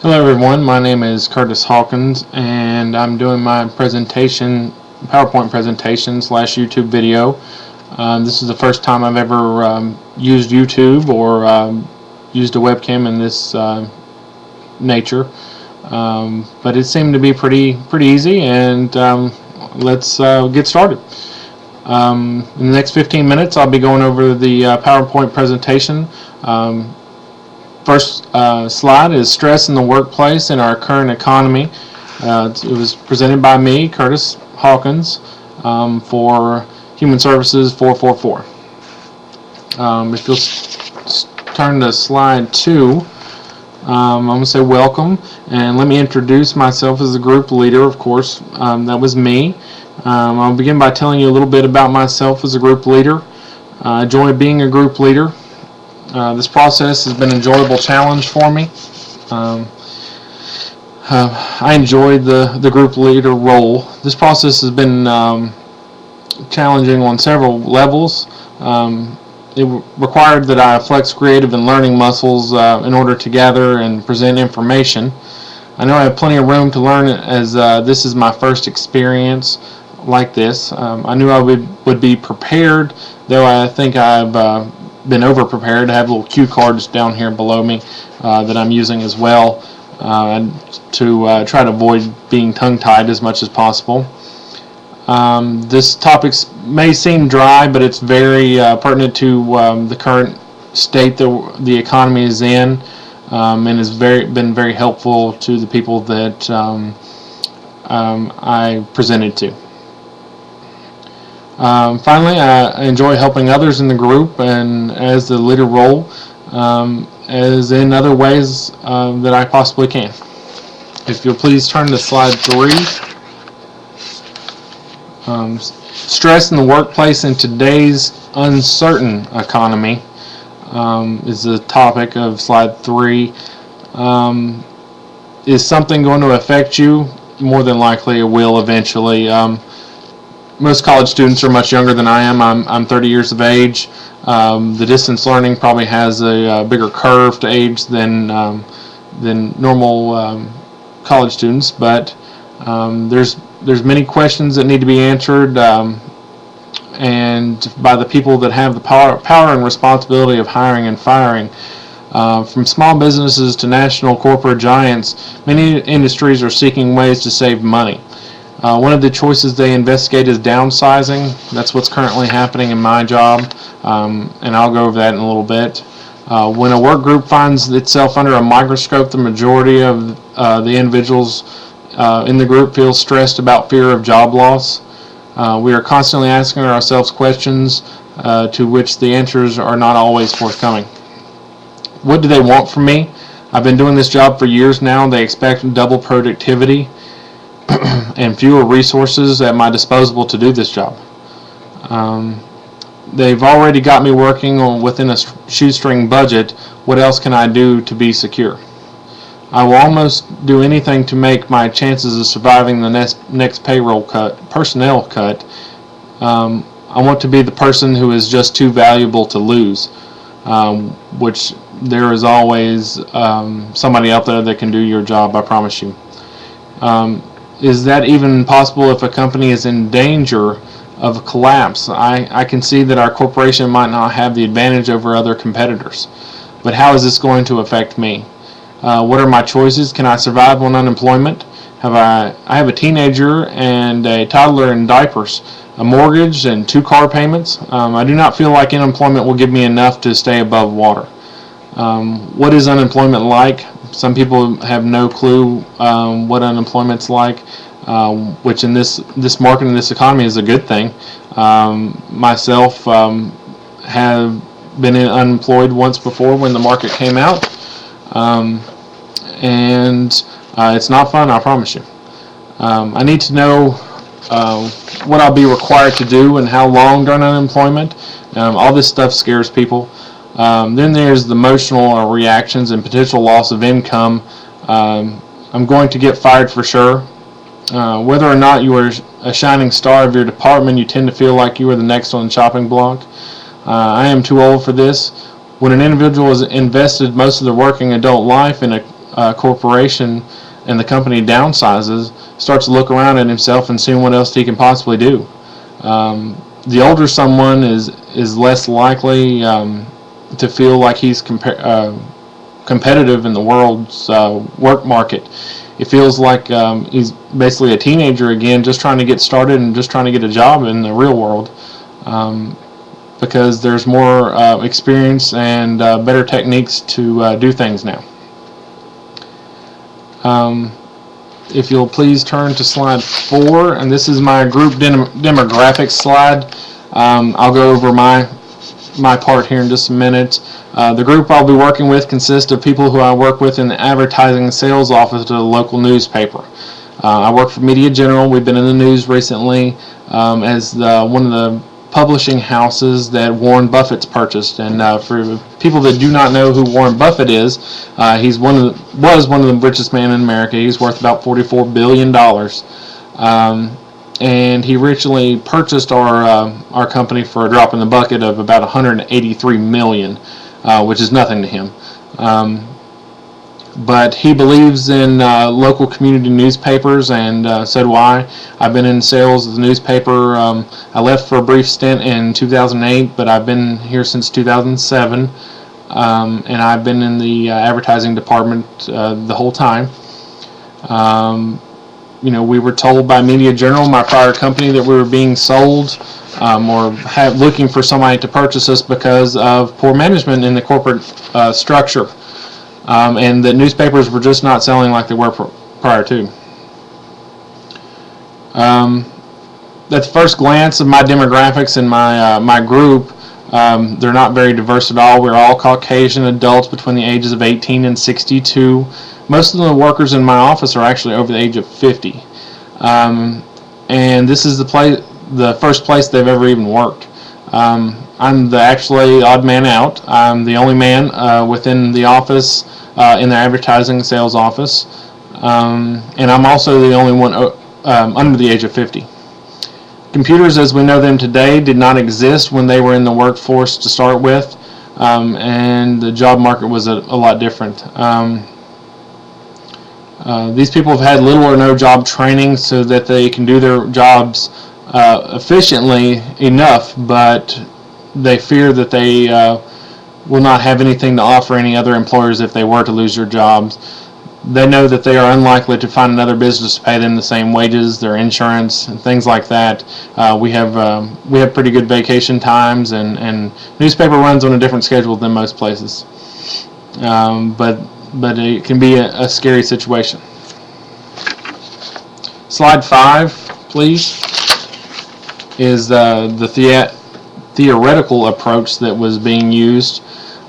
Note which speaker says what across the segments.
Speaker 1: Hello everyone, my name is Curtis Hawkins and I'm doing my PowerPoint presentation / YouTube video. This is the first time I've ever used YouTube or used a webcam in this nature, but it seemed to be pretty easy, and let's get started. In the next 15 minutes I'll be going over the PowerPoint presentation. First slide is stress in the workplace in our current economy. It was presented by me, Curtis Hawkins, for Human Services 444. If you'll turn to slide 2, I'm going to say welcome, and let me introduce myself as a group leader. Of course, that was me. I'll begin by telling you a little bit about myself as a group leader. I enjoy being a group leader. This process has been an enjoyable challenge for me. I enjoyed the group leader role. This process has been challenging on several levels. It required that I flex creative and learning muscles in order to gather and present information. I know I have plenty of room to learn, as this is my first experience like this. I knew I would be prepared, though I think I've been over prepared. I have little cue cards down here below me that I'm using as well to try to avoid being tongue-tied as much as possible. This topic may seem dry, but it's very pertinent to the current state that the economy is in, and has been very helpful to the people that I presented to. Finally, I enjoy helping others in the group and as the leader role, as in other ways that I possibly can. If you'll please turn to slide 3. Stress in the workplace in today's uncertain economy is the topic of slide 3. Is something going to affect you? More than likely it will eventually. Most college students are much younger than I am. I'm 30 years of age. The distance learning probably has a bigger curve to age than normal college students, but there's many questions that need to be answered, and by the people that have the power and responsibility of hiring and firing. From small businesses to national corporate giants, many industries are seeking ways to save money. One of the choices they investigate is downsizing. That's what's currently happening in my job, and I'll go over that in a little bit. When a work group finds itself under a microscope, the majority of the individuals in the group feel stressed about fear of job loss. We are constantly asking ourselves questions to which the answers are not always forthcoming. What do they want from me? I've been doing this job for years now. They expect double productivity and fewer resources at my disposal to do this job. They've already got me working within a shoestring budget. What else can I do to be secure? I will almost do anything to make my chances of surviving the next personnel cut. I want to be the person who is just too valuable to lose, which there is always somebody out there that can do your job, I promise you. Is that even possible if a company is in danger of collapse? I can see that our corporation might not have the advantage over other competitors, but how is this going to affect me? What are my choices? Can I survive on unemployment? I have a teenager and a toddler in diapers, a mortgage, and 2 car payments. I do not feel like unemployment will give me enough to stay above water. What is unemployment like? Some people have no clue what unemployment's like, which in this market and this economy is a good thing. Myself have been unemployed once before when the market came out, and it's not fun, I promise you. I need to know what I'll be required to do and how long during unemployment. All this stuff scares people. Then there's the emotional reactions and potential loss of income. I'm going to get fired for sure. Whether or not you are a shining star of your department, you tend to feel like you are the next on the chopping block. I am too old for this. When an individual has invested most of their working adult life in corporation and the company downsizes, starts to look around at himself and seeing what else he can possibly do. The older someone is less likely to feel like he's competitive in the world's work market. It feels like he's basically a teenager again, just trying to get started and just trying to get a job in the real world, because there's more experience and better techniques to do things now. If you'll please turn to slide 4, and this is my group demographics slide. I'll go over my part here in just a minute. The group I'll be working with consists of people who I work with in the advertising and sales office of the local newspaper. I work for Media General. We've been in the news recently as one of the publishing houses that Warren Buffett's purchased. And for people that do not know who Warren Buffett is, he's was one of the richest men in America. He's worth about $44 billion. And he originally purchased our company for a drop in the bucket of about $183 million, which is nothing to him. But he believes in local community newspapers, and so do I. I've been in sales of the newspaper. I left for a brief stint in 2008, but I've been here since 2007, and I've been in the advertising department the whole time. We were told by Media General, my prior company, that we were being sold or looking for somebody to purchase us because of poor management in the corporate structure. And the newspapers were just not selling like they were prior to. At the first glance of my demographics and my group, they're not very diverse at all. We're all Caucasian adults between the ages of 18 and 62. Most of the workers in my office are actually over the age of 50. And this is the first place they've ever even worked. I'm the actually odd man out. I'm the only man within the office, in the advertising sales office, and I'm also the only one under the age of 50. Computers as we know them today did not exist when they were in the workforce to start with, and the job market was a lot different. These people have had little or no job training so that they can do their jobs efficiently enough, but they fear that they will not have anything to offer any other employers if they were to lose their jobs. They know that they are unlikely to find another business to pay them the same wages, their insurance, and things like that. We have pretty good vacation times, and newspaper runs on a different schedule than most places. But it can be a scary situation. Slide 5, please, is the theoretical approach that was being used.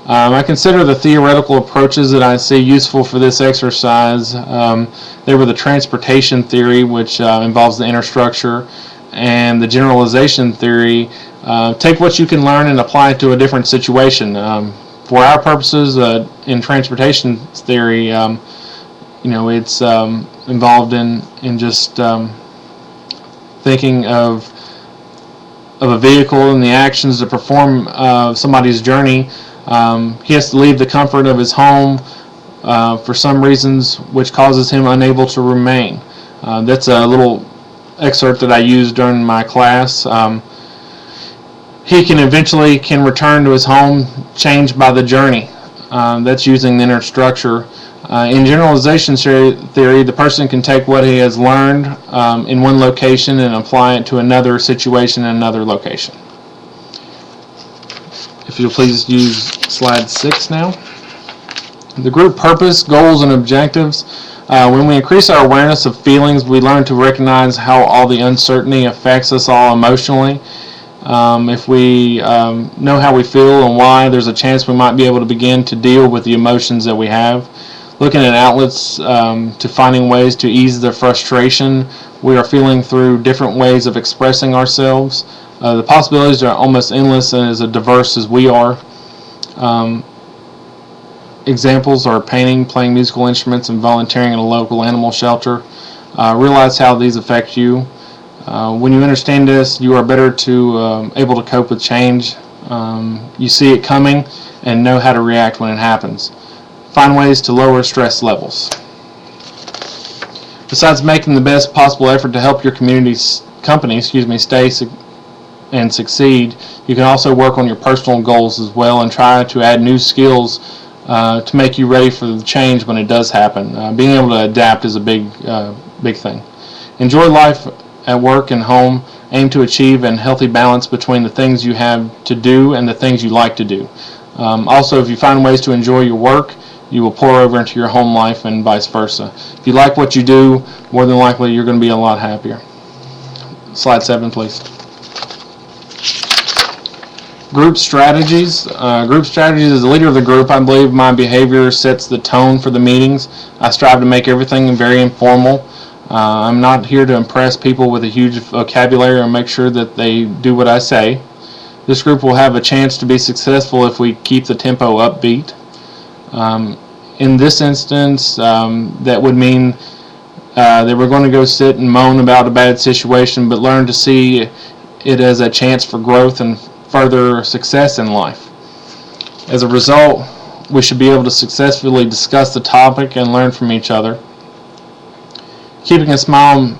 Speaker 1: I consider the theoretical approaches that I see useful for this exercise. They were the transportation theory, which involves the inner structure, and the generalization theory. Take what you can learn and apply it to a different situation. For our purposes, in transportation theory, it's involved in just thinking of a vehicle and the actions to perform somebody's journey. He has to leave the comfort of his home for some reasons which causes him unable to remain. That's a little excerpt that I used during my class. He can eventually return to his home changed by the journey. That's using the inner structure. In generalization theory, the person can take what he has learned in one location and apply it to another situation in another location. If you'll please use slide 6 now. The group purpose, goals, and objectives. When we increase our awareness of feelings, we learn to recognize how all the uncertainty affects us all emotionally. If we know how we feel and why, there's a chance we might be able to begin to deal with the emotions that we have. Looking at outlets to finding ways to ease the frustration we are feeling through different ways of expressing ourselves. The possibilities are almost endless and as diverse as we are. Examples are painting, playing musical instruments, and volunteering at a local animal shelter. Realize how these affect you. When you understand this, you are better able to cope with change. You see it coming and know how to react when it happens. find ways to lower stress levels. Besides making the best possible effort to help your company stay and succeed, you can also work on your personal goals as well and try to add new skills to make you ready for the change when it does happen. Being able to adapt is a big thing. Enjoy life at work and home. Aim to achieve a healthy balance between the things you have to do and the things you like to do. Also, if you find ways to enjoy your work, you will pour over into your home life and vice versa. If you like what you do, more than likely you're going to be a lot happier. Slide 7, please. Group strategies. Group strategies. As the leader of the group, I believe my behavior sets the tone for the meetings. I strive to make everything very informal. I'm not here to impress people with a huge vocabulary or make sure that they do what I say. This group will have a chance to be successful if we keep the tempo upbeat. In this instance, that would mean that we're going to go sit and moan about a bad situation, but learn to see it as a chance for growth and further success in life. As a result, we should be able to successfully discuss the topic and learn from each other. Keeping a smile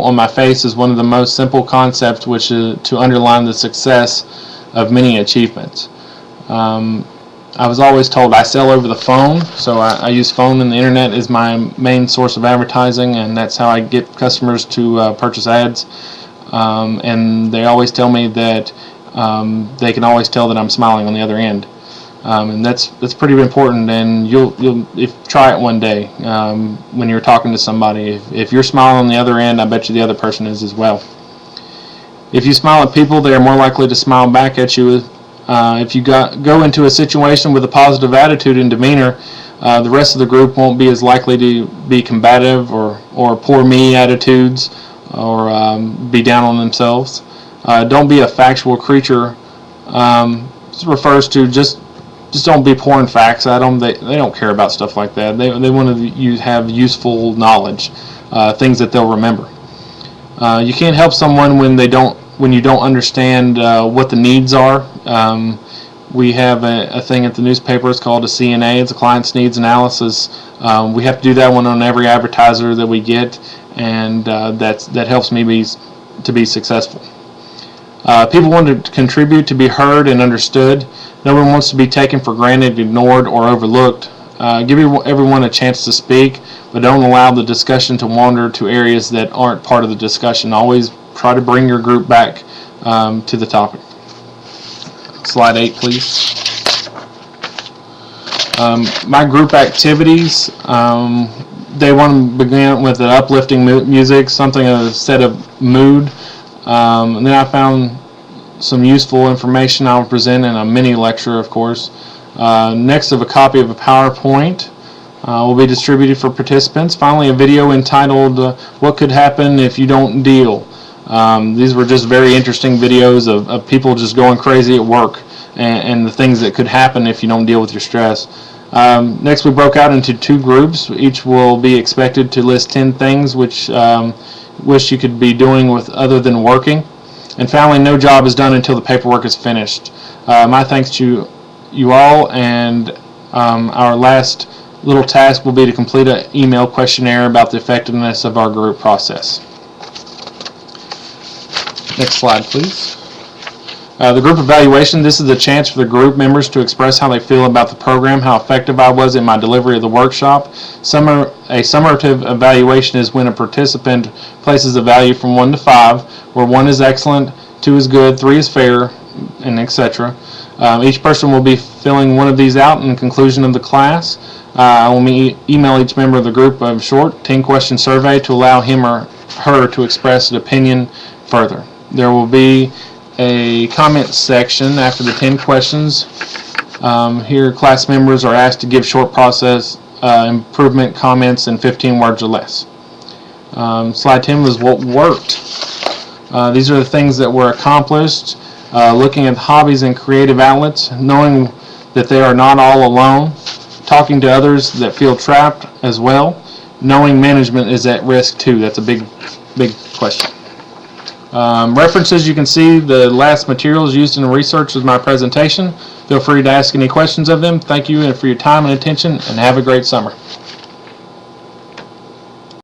Speaker 1: on my face is one of the most simple concepts, which is to underline the success of many achievements. I was always told I sell over the phone, so I use phone and the internet as my main source of advertising, and that's how I get customers to purchase ads. And they always tell me that they can always tell that I'm smiling on the other end, and that's pretty important. And you'll try it one day when you're talking to somebody. If you're smiling on the other end, I bet you the other person is as well. If you smile at people, they are more likely to smile back at you. If you go into a situation with a positive attitude and demeanor, the rest of the group won't be as likely to be combative or poor me attitudes or be down on themselves. Don't be a factual creature. This refers to just don't be pouring facts at them. They don't care about stuff like that. They want to have useful knowledge, things that they'll remember. You can't help someone when you don't understand what the needs are. We have a thing at the newspaper. It's called a CNA. It's a Client's Needs Analysis. We have to do that one on every advertiser that we get, and that helps me to be successful. People want to contribute, to be heard and understood. No one wants to be taken for granted, ignored, or overlooked. Give everyone a chance to speak, but don't allow the discussion to wander to areas that aren't part of the discussion. Always try to bring your group back to the topic. Slide 8, please. My group activities, they want to begin with an uplifting music, something to set a mood. And then I found some useful information I'll present in a mini lecture, of course. Next, a copy of a PowerPoint will be distributed for participants. Finally, a video entitled "What Could Happen If You Don't Deal." These were just very interesting videos of people just going crazy at work and the things that could happen if you don't deal with your stress. Next, we broke out into 2 groups. Each will be expected to list 10 things which wish you could be doing with other than working. And finally, no job is done until the paperwork is finished. My thanks to you all, and our last little task will be to complete an email questionnaire about the effectiveness of our group process. Next slide, please. The group evaluation. This is a chance for the group members to express how they feel about the program, how effective I was in my delivery of the workshop. A summative evaluation is when a participant places a value from 1 to 5, where 1 is excellent, 2 is good, 3 is fair, and etc. Each person will be filling one of these out in conclusion of the class. I will email each member of the group a short 10-question survey to allow him or her to express an opinion further. There will be a comment section after the 10 questions. Here, class members are asked to give short process improvement comments in 15 words or less. Slide 10 was what worked. These are the things that were accomplished. Looking at hobbies and creative outlets, knowing that they are not all alone, talking to others that feel trapped as well, knowing management is at risk too. That's a big question. References, you can see the last materials used in the research of my presentation. Feel free to ask any questions of them. Thank you for your time and attention, and have a great summer.